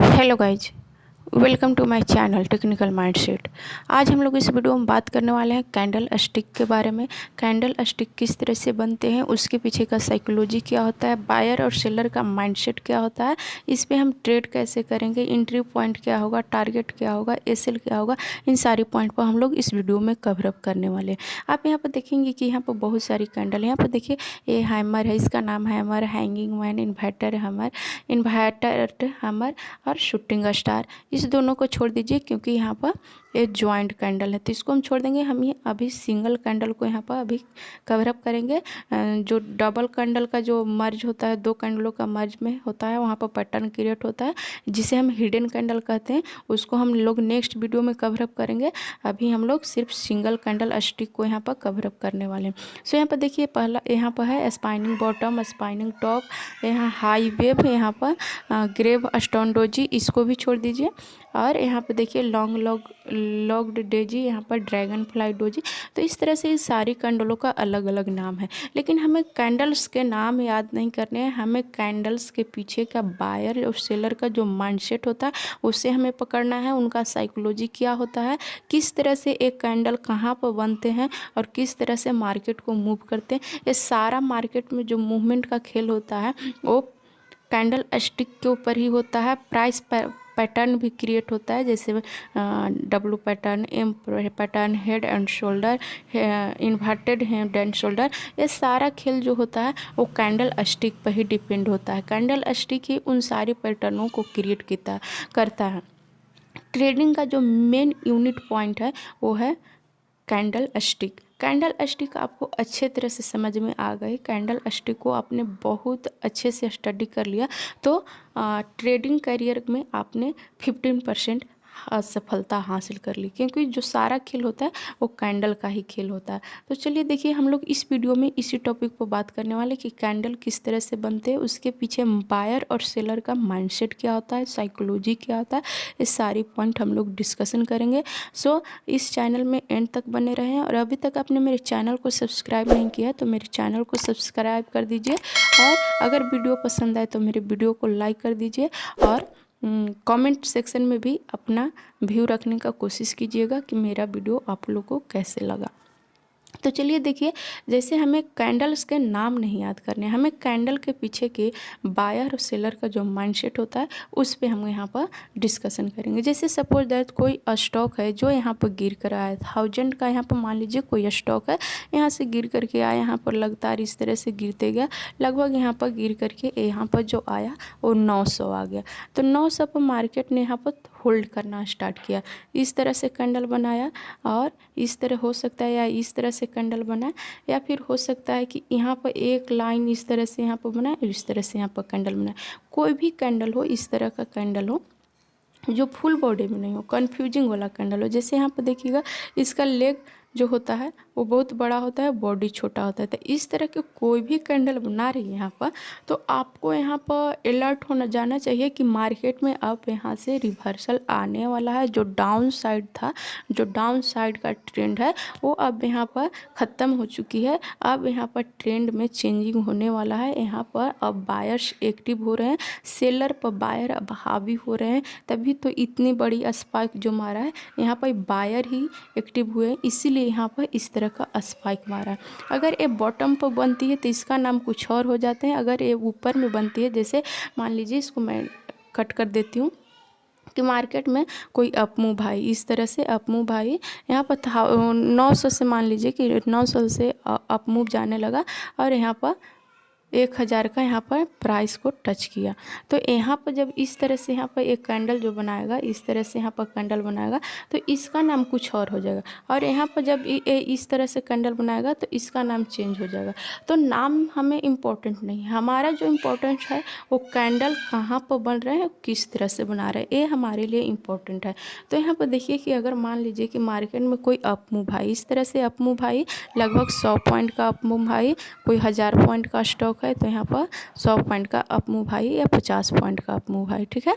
Hello guys, welcome to my channel technical mindset. आज हम लोग इस वीडियो में बात करने वाले हैं कैंडल स्टिक के बारे में। कैंडल स्टिक किस तरह से बनते हैं, उसके पीछे का साइकोलॉजी क्या होता है, बायर और सेलर का माइंडसेट क्या होता है, इस पे हम ट्रेड कैसे करेंगे, एंट्री पॉइंट क्या होगा, टारगेट क्या होगा, एसएल क्या होगा, इन सारी पॉइंट पर हम लोग इस वीडियो में कवर अप करने वाले हैं। आप यहाँ पर देखेंगे कि यहाँ पर बहुत सारी कैंडल, यहाँ पर देखिए ये हैमर है, इसका नाम hammer, hanging man, inverter hammer, inverter hammer और शूटिंग स्टार। इस दोनों को छोड़ दीजिए क्योंकि यहाँ पर ये जॉइंट कैंडल है, तो इसको हम छोड़ देंगे। हम ये अभी सिंगल कैंडल को यहाँ पर अभी कवर अप करेंगे। जो डबल कैंडल का जो मर्ज होता है, दो कैंडलों का मर्ज में होता है, वहाँ पर पैटर्न क्रिएट होता है जिसे हम हिडन कैंडल कहते हैं। उसको हम लोग नेक्स्ट वीडियो में कवर अप करेंगे। अभी हम लोग सिर्फ सिंगल कैंडल स्टिक को यहाँ पर कवर अप करने वाले हैं। सो यहाँ पर देखिए, पहला यहाँ पर है स्पाइनिंग बॉटम, स्पाइनिंग टॉप, यहाँ हाई वेव, यहाँ पर ग्रेव स्टोन डोजी, इसको भी छोड़ दीजिए। और यहाँ पे देखिए लॉग्ड डेजी, यहाँ पर ड्रैगन फ्लाई डोजी। तो इस तरह से इस सारी कैंडलों का अलग अलग नाम है, लेकिन हमें कैंडल्स के नाम याद नहीं करने हैं। हमें कैंडल्स के पीछे का बायर और सेलर का जो माइंडसेट होता है उससे हमें पकड़ना है। उनका साइकोलॉजी क्या होता है, किस तरह से एक कैंडल कहाँ पर बनते हैं और किस तरह से मार्केट को मूव करते हैं। ये सारा मार्केट में जो मूवमेंट का खेल होता है वो कैंडल स्टिक के ऊपर ही होता है। प्राइस पैटर्न भी क्रिएट होता है, जैसे W pattern, M pattern, head and shoulder, inverted head and shoulder. ये सारा खेल जो होता है वो कैंडल स्टिक पर ही डिपेंड होता है। कैंडल स्टिक ही उन सारे पैटर्नों को क्रिएट करता है। ट्रेडिंग का जो मेन यूनिट पॉइंट है वो है कैंडल स्टिक। कैंडल स्टिक आपको अच्छे तरह से समझ में आ गए, कैंडल स्टिक को आपने बहुत अच्छे से स्टडी कर लिया तो ट्रेडिंग करियर में आपने 15% सफलता हासिल कर ली, क्योंकि जो सारा खेल होता है वो कैंडल का ही खेल होता है। तो चलिए देखिए, हम लोग इस वीडियो में इसी टॉपिक पर बात करने वाले कि कैंडल किस तरह से बनते हैं, उसके पीछे बायर और सेलर का माइंडसेट क्या होता है, साइकोलॉजी क्या होता है, इस सारी पॉइंट हम लोग डिस्कशन करेंगे। सो इस चैनल में एंड तक बने रहें, और अभी तक आपने मेरे चैनल को सब्सक्राइब नहीं किया तो मेरे चैनल को सब्सक्राइब कर दीजिए, और अगर वीडियो पसंद आए तो मेरे वीडियो को लाइक कर दीजिए, और कमेंट सेक्शन में भी अपना व्यू रखने का कोशिश कीजिएगा कि मेरा वीडियो आप लोगों को कैसे लगा। तो चलिए देखिए, जैसे हमें कैंडल्स के नाम नहीं याद करने, हमें कैंडल के पीछे के बायर और सेलर का जो माइंडसेट होता है उस पे हम यहाँ पर डिस्कशन करेंगे। जैसे सपोज दैट कोई स्टॉक है जो यहाँ पर गिर कर आया, 1000 का यहाँ पर मान लीजिए कोई स्टॉक है, यहाँ से गिर करके आया, यहाँ पर लगातार इस तरह से गिरते गया, लगभग यहाँ पर गिर करके यहाँ पर जो आया वो 900 आ गया। तो 900 पर मार्केट ने यहाँ पर होल्ड करना स्टार्ट किया, इस तरह से कैंडल बनाया, और इस तरह हो सकता है या इस तरह से कैंडल बनाए, या फिर हो सकता है कि यहाँ पर एक लाइन इस तरह से यहाँ पर बनाए और इस तरह से यहाँ पर कैंडल बनाए। कोई भी कैंडल हो, इस तरह का कैंडल हो जो फुल बॉडी में नहीं हो, कन्फ्यूजिंग वाला कैंडल हो। जैसे यहाँ पर देखिएगा, इसका लेग जो होता है वो बहुत बड़ा होता है, बॉडी छोटा होता है। तो इस तरह के कोई भी कैंडल बना रही है यहाँ पर, तो आपको यहाँ पर अलर्ट होना जाना चाहिए कि मार्केट में अब यहाँ से रिवर्सल आने वाला है। जो डाउन साइड था, जो डाउन साइड का ट्रेंड है वो अब यहाँ पर ख़त्म हो चुकी है। अब यहाँ पर ट्रेंड में चेंजिंग होने वाला है। यहाँ पर अब बायर्स एक्टिव हो रहे हैं, सेलर पर बायर अब हावी हो रहे हैं, तभी तो इतनी बड़ी स्पाइक जो मारा है यहाँ पर बायर ही एक्टिव हुए, इसीलिए यहाँ पर इस तरह का स्पाइक मारा। अगर ये बॉटम पर बनती है तो इसका नाम कुछ और हो जाते हैं। अगर ये ऊपर में बनती है, जैसे मान लीजिए इसको मैं कट कर देती हूँ कि मार्केट में कोई अपमूव भाई, इस तरह से अपमूव भाई यहाँ पर 900 से, मान लीजिए कि 900 से अपमूव जाने लगा और यहाँ पर 1000 का यहाँ पर प्राइस को टच किया। तो यहाँ पर जब इस तरह से यहाँ पर एक कैंडल जो बनाएगा, इस तरह से यहाँ पर कैंडल बनाएगा तो इसका नाम कुछ और हो जाएगा, और यहाँ पर जब इस तरह से कैंडल बनाएगा तो इसका नाम चेंज हो जाएगा। तो नाम हमें इम्पोर्टेंट नहीं है, हमारा जो इम्पोर्टेंट है वो कैंडल कहाँ पर बन रहे हैं, किस तरह से बना रहे हैं, ये हमारे लिए इम्पोर्टेंट है। तो यहाँ पर देखिए कि अगर मान लीजिए कि मार्केट में कोई अपमूव भाई, इस तरह से अपमूव भाई, लगभग 100 पॉइंट का अपमूव भाई, कोई 1000 पॉइंट का स्टॉक स्टॉक है, तो यहाँ पर 100 पॉइंट का अप मूव हाई या 50 पॉइंट का अप मूव हाई, ठीक है।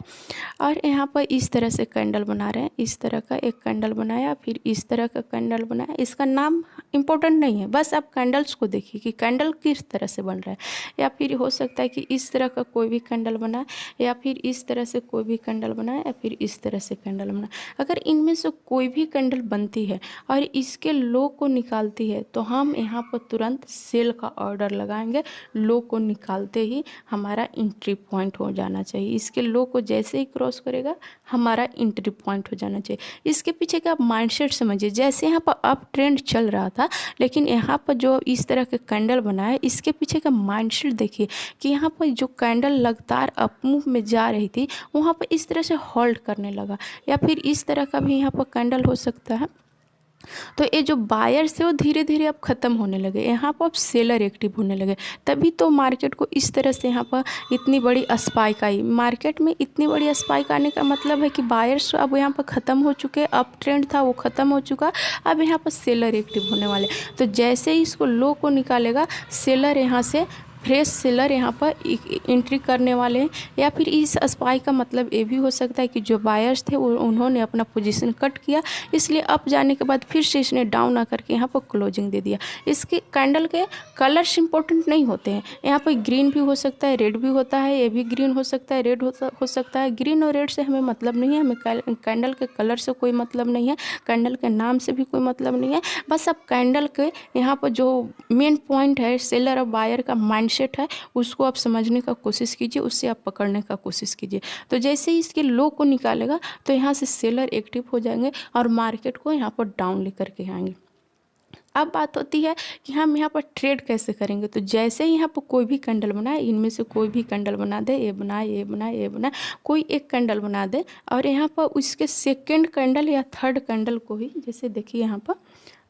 और यहाँ पर इस तरह से कैंडल बना रहे हैं, इस तरह का एक कैंडल बनाया, फिर इस तरह का कैंडल बनाया। इसका नाम इम्पोर्टेंट नहीं है, बस आप कैंडल्स को देखिए कि कैंडल किस तरह से बन रहा है। या फिर हो सकता है कि इस तरह का कोई भी कैंडल बनाए, या फिर इस तरह से कोई भी कैंडल बनाए, या फिर इस तरह से कैंडल बनाए। अगर इनमें से कोई भी कैंडल बनती है और इसके लो को निकालती है, तो हम यहाँ पर तुरंत सेल का ऑर्डर लगाएंगे। लो को निकालते ही हमारा एंट्री पॉइंट हो जाना चाहिए। इसके लो को जैसे ही क्रॉस करेगा हमारा एंट्री पॉइंट हो जाना चाहिए। इसके पीछे का माइंडसेट समझिए। जैसे यहाँ पर अप ट्रेंड चल रहा था, लेकिन यहाँ पर जो इस तरह के कैंडल बनाए, इसके पीछे का माइंडसेट देखिए कि यहाँ पर जो कैंडल लगातार अप मूव में जा रही थी, वहाँ पर इस तरह से होल्ड करने लगा। या फिर इस तरह का भी यहाँ पर कैंडल हो सकता है। तो ये जो बायर्स है वो धीरे धीरे अब ख़त्म होने लगे, यहाँ पर अब सेलर एक्टिव होने लगे। तभी तो मार्केट को इस तरह से यहाँ पर इतनी बड़ी स्पाइक आई। मार्केट में इतनी बड़ी स्पाइक आने का मतलब है कि बायर्स अब यहाँ पर ख़त्म हो चुके, अप ट्रेंड था वो ख़त्म हो चुका, अब यहाँ पर सेलर एक्टिव होने वाले। तो जैसे ही इसको लो को निकालेगा, सेलर यहाँ से फ्रेश सेलर यहाँ पर एंट्री करने वाले हैं। या फिर इस स्पाइक का मतलब ये भी हो सकता है कि जो बायर्स थे वो उन्होंने अपना पोजीशन कट किया, इसलिए अप जाने के बाद फिर से इसने डाउन आकर के यहाँ पर क्लोजिंग दे दिया। इसके कैंडल के कलर्स इंपॉर्टेंट नहीं होते हैं। यहाँ पर ग्रीन भी हो सकता है, रेड भी होता है, ये भी ग्रीन हो सकता है, रेड हो सकता है। ग्रीन और रेड से हमें मतलब नहीं है, हमें कैंडल के कलर से कोई मतलब नहीं है, कैंडल के नाम से भी कोई मतलब नहीं है। बस अब कैंडल के यहाँ पर जो मेन पॉइंट है सेलर और बायर का माइंडसेट है, उसको आप समझने का कोशिश कीजिए, उससे आप पकड़ने का कोशिश कीजिए। तो जैसे ही इसके लो को निकालेगा तो यहाँ से सेलर एक्टिव हो जाएंगे और मार्केट को यहाँ पर डाउन लेकर के आएंगे। अब बात होती है कि हम यहाँ पर ट्रेड कैसे करेंगे। तो जैसे ही यहाँ पर कोई भी कैंडल बनाए, इनमें से कोई भी कैंडल बना दे, ये बनाए, ये बनाए, ये बनाए, कोई एक कैंडल बना दे और यहाँ पर उसके सेकेंड कैंडल या थर्ड कैंडल को ही, जैसे देखिए यहाँ पर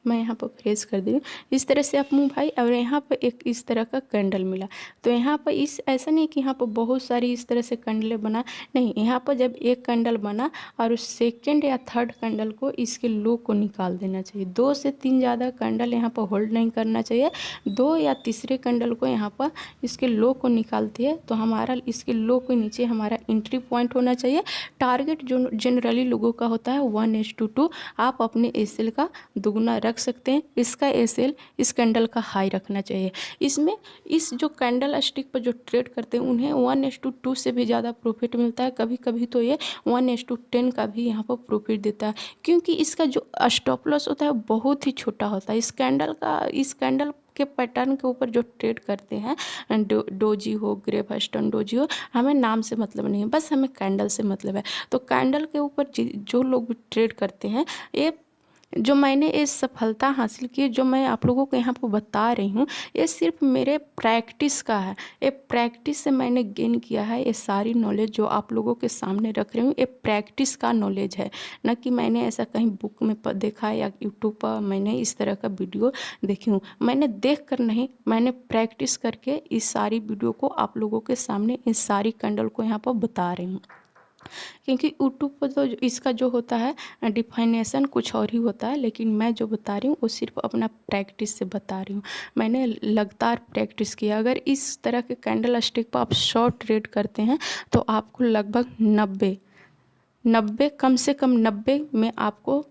मैं यहाँ पर फ्रेज कर दी हूँ, इस तरह से आप मूव भाई, और यहाँ पर एक इस तरह का कैंडल मिला। तो यहाँ पर इस ऐसा नहीं कि यहाँ पर बहुत सारी इस तरह से कैंडलें बना, नहीं, यहाँ पर जब एक कैंडल बना और उस सेकेंड या थर्ड कैंडल को इसके लो को निकाल देना चाहिए। 2 से 3 ज़्यादा कैंडल यहाँ पर होल्ड नहीं करना चाहिए। 2 या तीसरे कैंडल को यहाँ पर इसके लो को निकालती है तो हमारा इसके लो के नीचे हमारा एंट्री पॉइंट होना चाहिए। टारगेट जो जनरली लोगों का होता है 1:2, आप अपने एसएल का दुगुना रख सकते हैं। इसका एसएल इस कैंडल का हाई रखना चाहिए। इसमें इस जो कैंडल स्टिक पर जो ट्रेड करते हैं उन्हें 1:2 से भी ज़्यादा प्रॉफिट मिलता है। कभी कभी तो ये 1:10 का भी यहाँ पर प्रॉफिट देता है, क्योंकि इसका जो स्टॉप लॉस होता है बहुत ही छोटा होता है। इस कैंडल के पैटर्न के ऊपर जो ट्रेड करते हैं, डोजी हो, ग्रेप वेस्टर्न डोजी हो, हमें नाम से मतलब नहीं है, बस हमें कैंडल से मतलब है। तो कैंडल के ऊपर जो लोग भी ट्रेड करते हैं, ये जो मैंने ये सफलता हासिल की, जो मैं आप लोगों को यहाँ पर बता रही हूँ, ये सिर्फ मेरे प्रैक्टिस का है। ये प्रैक्टिस से मैंने गेन किया है। ये सारी नॉलेज जो आप लोगों के सामने रख रही हूँ, ये प्रैक्टिस का नॉलेज है, न कि मैंने ऐसा कहीं बुक में देखा है या यूट्यूब पर मैंने इस तरह का वीडियो देखी हूँ। मैंने देख कर नहीं, मैंने प्रैक्टिस करके इस सारी वीडियो को आप लोगों के सामने इस सारी कैंडल को यहाँ पर बता रही हूँ। क्योंकि यूट्यूब पर तो इसका जो होता है डिफाइनेशन कुछ और ही होता है, लेकिन मैं जो बता रही हूँ वो सिर्फ अपना प्रैक्टिस से बता रही हूँ। मैंने लगातार प्रैक्टिस किया। अगर इस तरह के कैंडल स्टिक पर आप शॉर्ट ट्रेड करते हैं तो आपको लगभग 90 कम से कम 90 में आपको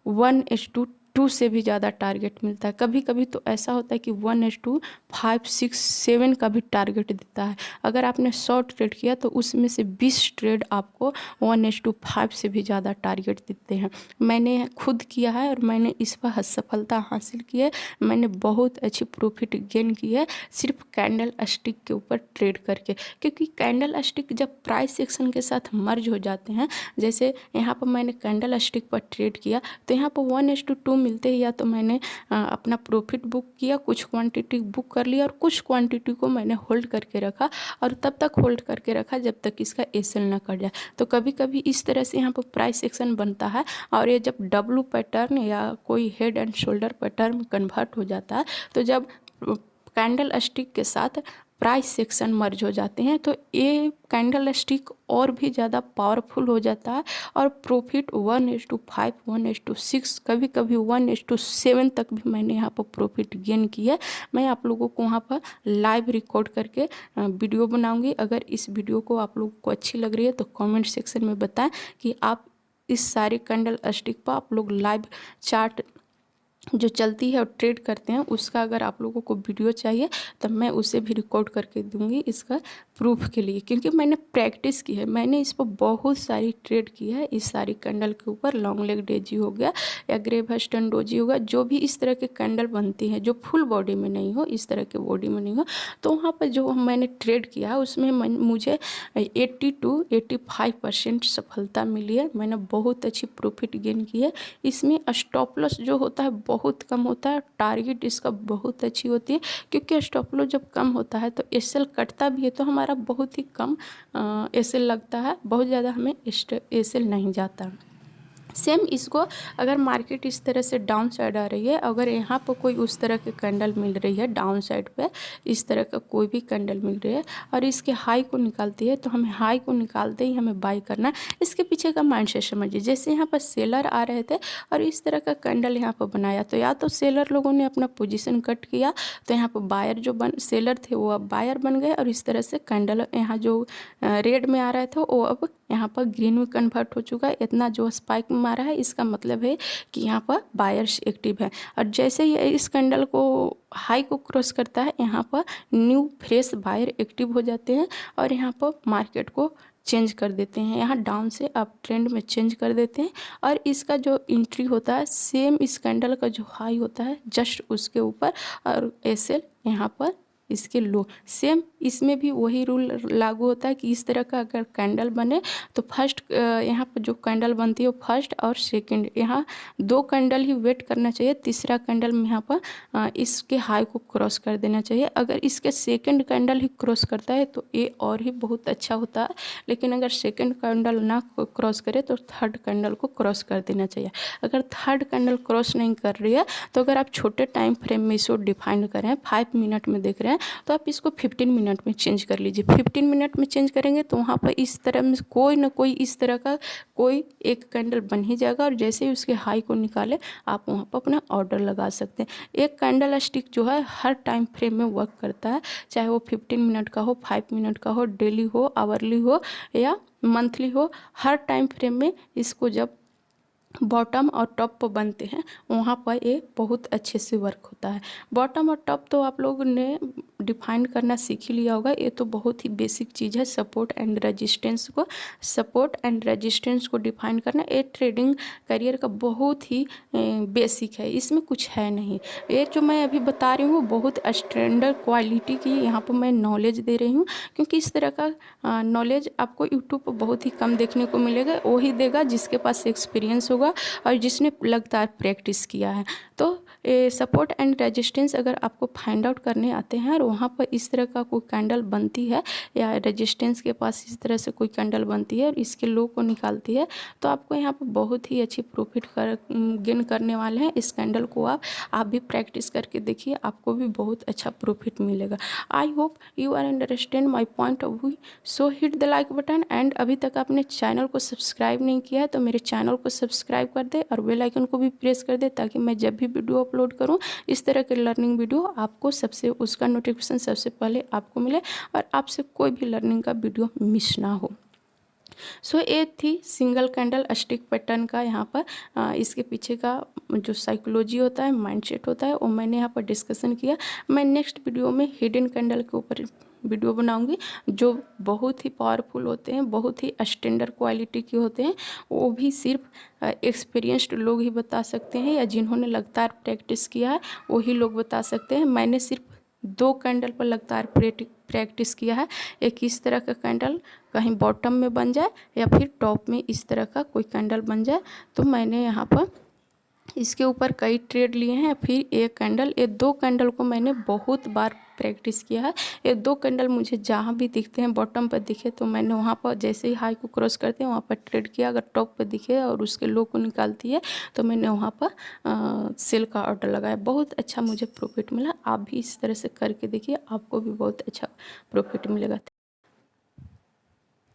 1:2 से भी ज़्यादा टारगेट मिलता है। कभी कभी तो ऐसा होता है कि 1:5, 6, 7 का भी टारगेट देता है। अगर आपने शॉर्ट ट्रेड किया तो उसमें से 20 ट्रेड आपको 1:5 से भी ज़्यादा टारगेट देते हैं। मैंने खुद किया है और मैंने इस पर सफलता हासिल की है। मैंने बहुत अच्छी प्रॉफिट गेन की है सिर्फ कैंडल स्टिक के ऊपर ट्रेड करके, क्योंकि कैंडल स्टिक जब प्राइस एक्शन के साथ मर्ज हो जाते हैं, जैसे यहाँ पर मैंने कैंडल स्टिक पर ट्रेड किया तो यहाँ पर 1:2 मिलते ही या तो मैंने अपना प्रॉफिट बुक किया, कुछ क्वांटिटी बुक कर लिया और कुछ क्वांटिटी को मैंने होल्ड करके रखा, और तब तक होल्ड करके रखा जब तक इसका एसएल ना कट जाए। तो कभी कभी इस तरह से यहाँ पर प्राइस एक्शन बनता है, और ये जब डब्लू पैटर्न या कोई हेड एंड शोल्डर पैटर्न में कन्वर्ट हो जाता है, तो जब कैंडल स्टिक के साथ प्राइस सेक्शन मर्ज हो जाते हैं, तो ये कैंडल स्टिक और भी ज़्यादा पावरफुल हो जाता है और प्रॉफिट 1:5, 1:6, कभी कभी 1:7 तक भी मैंने यहाँ पर प्रॉफिट गेन किया। मैं आप लोगों को वहाँ पर लाइव रिकॉर्ड करके वीडियो बनाऊंगी। अगर इस वीडियो को आप लोगों को अच्छी लग रही है तो कमेंट सेक्शन में बताएं कि आप इस सारे कैंडल स्टिक पर आप लोग लाइव चार्ट जो चलती है और ट्रेड करते हैं उसका अगर आप लोगों को वीडियो चाहिए तो मैं उसे भी रिकॉर्ड करके दूंगी इसका प्रूफ के लिए, क्योंकि मैंने प्रैक्टिस की है। मैंने इस पर बहुत सारी ट्रेड की है इस सारी कैंडल के ऊपर। लॉन्ग लेग डेजी हो गया या ग्रेव हस्टन डोजी होगा, जो भी इस तरह के कैंडल बनती हैं जो फुल बॉडी में नहीं हो, इस तरह के बॉडी में नहीं हो, तो वहाँ पर जो मैंने ट्रेड किया है उसमें मुझे 80 to 85% सफलता मिली है। मैंने बहुत अच्छी प्रॉफिट गेन की है। इसमें स्टॉप लॉस जो होता है बहुत कम होता है, टारगेट इसका बहुत अच्छी होती है, क्योंकि स्टॉप लॉस जब कम होता है तो एसएल कटता भी है तो हमारा बहुत ही कम एसएल लगता है, बहुत ज़्यादा हमें एसएल नहीं जाता। सेम इसको अगर मार्केट इस तरह से डाउन साइड आ रही है, अगर यहाँ पर कोई उस तरह के कैंडल मिल रही है डाउन साइड पे, इस तरह का कोई भी कैंडल मिल रही है और इसके हाई को निकालती है, तो हमें हाई को निकालते ही हमें बाई करना है। इसके पीछे का माइंडसेट समझिए। जैसे यहाँ पर सेलर आ रहे थे और इस तरह का कैंडल यहाँ पर बनाया, तो या तो सेलर लोगों ने अपना पोजिशन कट किया, तो यहाँ पर बायर जो सेलर थे वो अब बायर बन गए और इस तरह से कैंडल यहाँ जो रेड में आ रहा था वो अब यहाँ पर ग्रीन में कन्वर्ट हो चुका है। इतना जो स्पाइक मारा है इसका मतलब है कि यहाँ पर बायर्स एक्टिव है। और जैसे ही इस कैंडल को हाई को क्रॉस करता है, यहाँ पर न्यू फ्रेश बायर एक्टिव हो जाते हैं और यहाँ पर मार्केट को चेंज कर देते हैं, यहाँ डाउन से अप ट्रेंड में चेंज कर देते हैं। और इसका जो एंट्री होता है सेम इस कैंडल का जो हाई होता है जस्ट उसके ऊपर, और एसएल यहाँ पर इसके लो। सेम इसमें भी वही रूल लागू होता है कि इस तरह का अगर कैंडल बने तो फर्स्ट यहाँ पर जो कैंडल बनती है वो फर्स्ट और सेकंड, यहाँ 2 कैंडल ही वेट करना चाहिए, तीसरा कैंडल में यहाँ पर इसके हाई को क्रॉस कर देना चाहिए। अगर इसके सेकंड कैंडल ही क्रॉस करता है तो ये और ही बहुत अच्छा होता है, लेकिन अगर सेकंड कैंडल ना क्रॉस करे तो थर्ड कैंडल को क्रॉस कर देना चाहिए। अगर थर्ड कैंडल क्रॉस नहीं कर रही है तो अगर आप छोटे टाइम फ्रेम में इसको डिफाइन करें, 5 मिनट में देख रहे हैं, तो आप इसको 15 मिनट में चेंज कर लीजिए। 15 मिनट में चेंज करेंगे तो वहाँ पर इस तरह में कोई ना कोई इस तरह का कोई एक कैंडल बन ही जाएगा और जैसे ही उसके हाई को निकाले आप वहाँ पर अपना ऑर्डर लगा सकते हैं। एक कैंडल स्टिक जो है हर टाइम फ्रेम में वर्क करता है, चाहे वो 15 मिनट का हो, 5 मिनट का हो, डेली हो, आवरली हो या मंथली हो, हर टाइम फ्रेम में इसको जब बॉटम और टॉप पर बनते हैं वहाँ पर ये बहुत अच्छे से वर्क होता है। बॉटम और टॉप तो आप लोगों ने डिफाइन करना सीख ही लिया होगा, ये तो बहुत ही बेसिक चीज़ है। सपोर्ट एंड रेजिस्टेंस को डिफाइन करना ये ट्रेडिंग करियर का बहुत ही बेसिक है, इसमें कुछ है नहीं। ये जो मैं अभी बता रही हूँ बहुत स्टैंडर्ड क्वालिटी की यहाँ पर मैं नॉलेज दे रही हूँ, क्योंकि इस तरह का नॉलेज आपको यूट्यूब पर बहुत ही कम देखने को मिलेगा। वही देगा जिसके पास एक्सपीरियंस होगा और जिसने लगातार प्रैक्टिस किया है। तो सपोर्ट एंड रेजिस्टेंस अगर आपको फाइंड आउट करने आते हैं और वहाँ पर इस तरह का कोई कैंडल बनती है या रेजिस्टेंस के पास इस तरह से कोई कैंडल बनती है और इसके लो को निकालती है, तो आपको यहाँ पर बहुत ही अच्छी प्रॉफिट गेन करने वाले हैं। इस कैंडल को आप भी प्रैक्टिस करके देखिए, आपको भी बहुत अच्छा प्रॉफिट मिलेगा। I hope you are understand my point of view. So hit the like button and अभी तक आपने चैनल को सब्सक्राइब नहीं किया है तो मेरे चैनल को सब्सक्राइब कर दे और बेल आइकन को भी प्रेस कर दे, ताकि मैं जब भी वीडियो अपलोड करूं इस तरह के लर्निंग वीडियो आपको सबसे उसका नोटिफिकेशन सबसे पहले आपको मिले और आपसे कोई भी लर्निंग का वीडियो मिस ना हो। सो ये थी सिंगल कैंडल स्टिक पैटर्न का यहाँ पर इसके पीछे का जो साइकोलॉजी होता है, माइंडसेट होता है, वो मैंने यहाँ पर डिस्कशन किया। मैं नेक्स्ट वीडियो में हिडन कैंडल के ऊपर वीडियो बनाऊंगी जो बहुत ही पावरफुल होते हैं, बहुत ही स्टैंडर्ड क्वालिटी के होते हैं। वो भी सिर्फ एक्सपीरियंस्ड लोग ही बता सकते हैं या जिन्होंने लगातार प्रैक्टिस किया है वही लोग बता सकते हैं। मैंने सिर्फ 2 कैंडल पर लगातार प्रैक्टिस किया है। एक इस तरह का कैंडल कहीं बॉटम में बन जाए या फिर टॉप में इस तरह का कोई कैंडल बन जाए, तो मैंने यहाँ पर इसके ऊपर कई ट्रेड लिए हैं। फिर एक कैंडल, ये 2 कैंडल को मैंने बहुत बार प्रैक्टिस किया है। ये 2 कैंडल मुझे जहाँ भी दिखते हैं, बॉटम पर दिखे तो मैंने वहाँ पर जैसे ही हाई को क्रॉस करते हैं वहाँ पर ट्रेड किया। अगर टॉप पर दिखे और उसके लो को निकालती है तो मैंने वहाँ पर सेल का ऑर्डर लगाया। बहुत अच्छा मुझे प्रॉफिट मिला। आप भी इस तरह से करके देखिए, आपको भी बहुत अच्छा प्रॉफिट मिलेगा।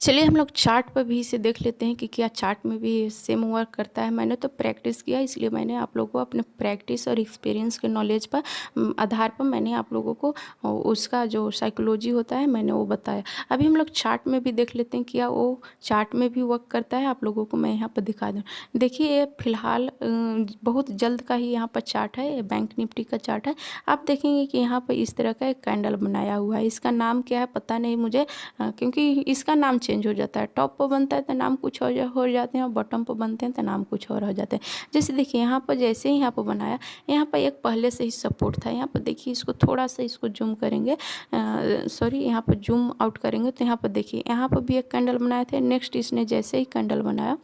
चलिए हम लोग चार्ट पर भी इसे देख लेते हैं कि क्या चार्ट में भी सेम वर्क करता है। मैंने तो प्रैक्टिस किया, इसलिए मैंने आप लोगों को अपने प्रैक्टिस और एक्सपीरियंस के नॉलेज पर आधार पर मैंने आप लोगों को उसका जो साइकोलॉजी होता है मैंने वो बताया। अभी हम लोग चार्ट में भी देख लेते हैं क्या वो चार्ट में भी वर्क करता है। आप लोगों को मैं यहाँ पर दिखा दूँ। देखिए ये फिलहाल बहुत जल्द का ही यहाँ पर चार्ट है, ये बैंक निफ्टी का चार्ट है। आप देखेंगे कि यहाँ पर इस तरह का एक कैंडल बनाया हुआ है। इसका नाम क्या है पता नहीं मुझे, क्योंकि इसका नाम चेंज हो जाता है। टॉप पर बनता है तो नाम कुछ हो जाते हैं और बॉटम पर बनते हैं तो नाम कुछ और हो जाते हैं। जैसे देखिए यहाँ पर जैसे ही यहाँ पर बनाया, यहाँ पर एक पहले से ही सपोर्ट था। यहाँ पर देखिए इसको थोड़ा सा इसको जूम करेंगे, सॉरी यहाँ पर जूम आउट करेंगे तो यहाँ पर देखिए यहाँ पर भी एक कैंडल बनाए थे। नेक्स्ट इसने जैसे ही कैंडल बनाया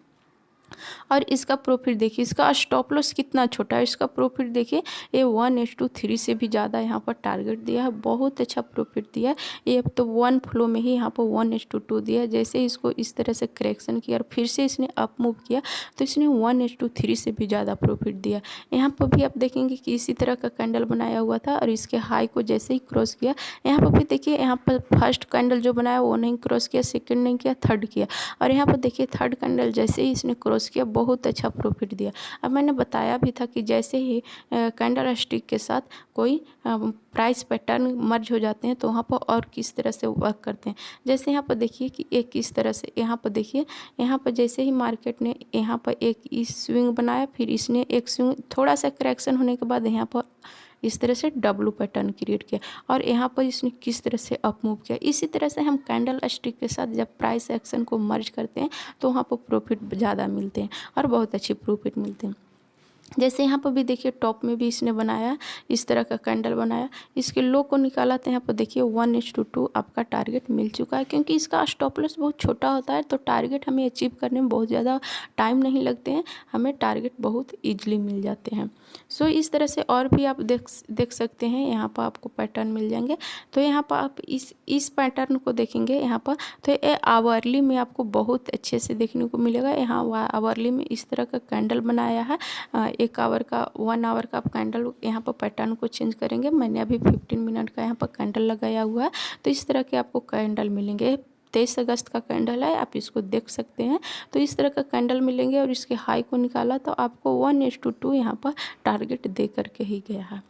और इसका प्रॉफिट देखिए, इसका स्टॉप लॉस कितना छोटा है। इसका प्रॉफिट देखिए, ये 1:3 से भी ज़्यादा यहाँ पर टारगेट दिया है। बहुत अच्छा प्रॉफिट दिया है। ये अब तो 1 फ्लो में ही यहाँ पर 1:2 दिया है। जैसे इसको इस तरह से करेक्शन किया और फिर से इसने अप मूव किया तो इसने 1:3 से भी ज़्यादा प्रॉफिट दिया। यहाँ पर भी आप देखेंगे कि इसी तरह का कैंडल बनाया हुआ था और इसके हाई को जैसे ही क्रॉस किया, यहाँ पर भी देखिए यहाँ पर फर्स्ट कैंडल जो बनाया वो नहीं क्रॉस किया, सेकेंड नहीं किया, थर्ड किया। और यहाँ पर देखिए थर्ड कैंडल जैसे ही इसने क्रॉस किया बहुत अच्छा प्रॉफिट दिया। अब मैंने बताया भी था कि जैसे ही कैंडल स्टिक के साथ कोई प्राइस पैटर्न मर्ज हो जाते हैं तो वहाँ पर और किस तरह से वर्क करते हैं। जैसे यहाँ पर देखिए कि एक किस तरह से, यहाँ पर देखिए यहाँ पर जैसे ही मार्केट ने यहाँ पर एक इस स्विंग बनाया, फिर इसने एक स्विंग थोड़ा सा करेक्शन होने के बाद यहाँ पर इस तरह से डब्लू पैटर्न क्रिएट किया और यहाँ पर इसने किस तरह से अप मूव किया। इसी तरह से हम कैंडल स्टिक के साथ जब प्राइस एक्शन को मर्ज करते हैं तो वहाँ पर प्रॉफिट ज़्यादा मिलते हैं और बहुत अच्छी प्रॉफिट मिलते हैं। जैसे यहाँ पर भी देखिए टॉप में भी इसने बनाया, इस तरह का कैंडल बनाया, इसके लो को निकाला तो यहाँ पर देखिए 1:2 आपका टारगेट मिल चुका है। क्योंकि इसका स्टॉप लॉस बहुत छोटा होता है तो टारगेट हमें अचीव करने में बहुत ज़्यादा टाइम नहीं लगते हैं, हमें टारगेट बहुत ईजिली मिल जाते हैं। सो इस तरह से और भी आप देख सकते हैं, यहाँ पर आपको पैटर्न मिल जाएंगे। तो यहाँ पर आप इस पैटर्न को देखेंगे यहाँ पर तो ये आवरली में आपको बहुत अच्छे से देखने को मिलेगा। यहाँ आवरली में इस तरह का कैंडल बनाया है। 1 आवर का 1 आवर का आप कैंडल यहाँ पर पैटर्न को चेंज करेंगे। मैंने अभी 15 मिनट का यहाँ पर कैंडल लगाया हुआ है तो इस तरह के आपको कैंडल मिलेंगे। 23 अगस्त का कैंडल है, आप इसको देख सकते हैं। तो इस तरह का कैंडल मिलेंगे और इसके हाई को निकाला तो आपको 1:2 यहाँ पर टारगेट दे करके ही गया है।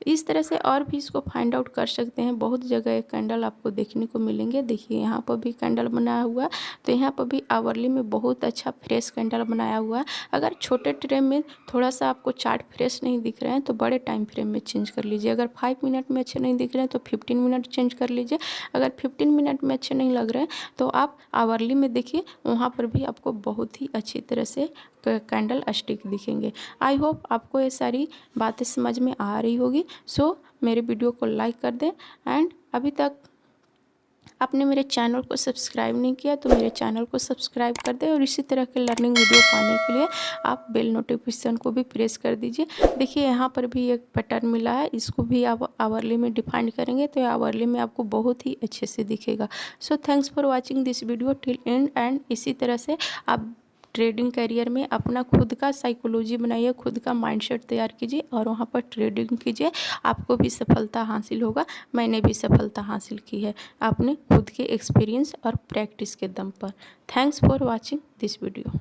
इस तरह से और भी इसको फाइंड आउट कर सकते हैं। बहुत जगह एक कैंडल आपको देखने को मिलेंगे। देखिए यहाँ पर भी कैंडल बनाया हुआ है तो यहाँ पर भी आवरली में बहुत अच्छा फ्रेश कैंडल बनाया हुआ है। अगर छोटे ट्रेम में थोड़ा सा आपको चार्ट फ्रेश नहीं दिख रहे हैं तो बड़े टाइम फ्रेम में चेंज कर लीजिए। अगर 5 मिनट में अच्छे नहीं दिख रहे हैं तो 15 मिनट चेंज कर लीजिए। अगर 15 मिनट में अच्छे नहीं लग रहे हैं तो आप आवरली में देखिए, वहाँ पर भी आपको बहुत ही अच्छी तरह से कैंडल स्टिक दिखेंगे। आई होप आपको ये सारी बातें समझ में आ रही होगी। सो मेरे वीडियो को लाइक कर दें एंड अभी तक आपने मेरे चैनल को सब्सक्राइब नहीं किया तो मेरे चैनल को सब्सक्राइब कर दें और इसी तरह के लर्निंग वीडियो पाने के लिए आप बेल नोटिफिकेशन को भी प्रेस कर दीजिए। देखिए यहाँ पर भी एक पैटर्न मिला है, इसको भी आप आवरली में डिफाइन करेंगे तो आवरली में आपको बहुत ही अच्छे से दिखेगा। So thanks for watching this video till and and इसी तरह से आप ट्रेडिंग करियर में अपना खुद का साइकोलॉजी बनाइए, खुद का माइंडसेट तैयार कीजिए और वहाँ पर ट्रेडिंग कीजिए। आपको भी सफलता हासिल होगा। मैंने भी सफलता हासिल की है अपने खुद के एक्सपीरियंस और प्रैक्टिस के दम पर। Thanks for watching this video.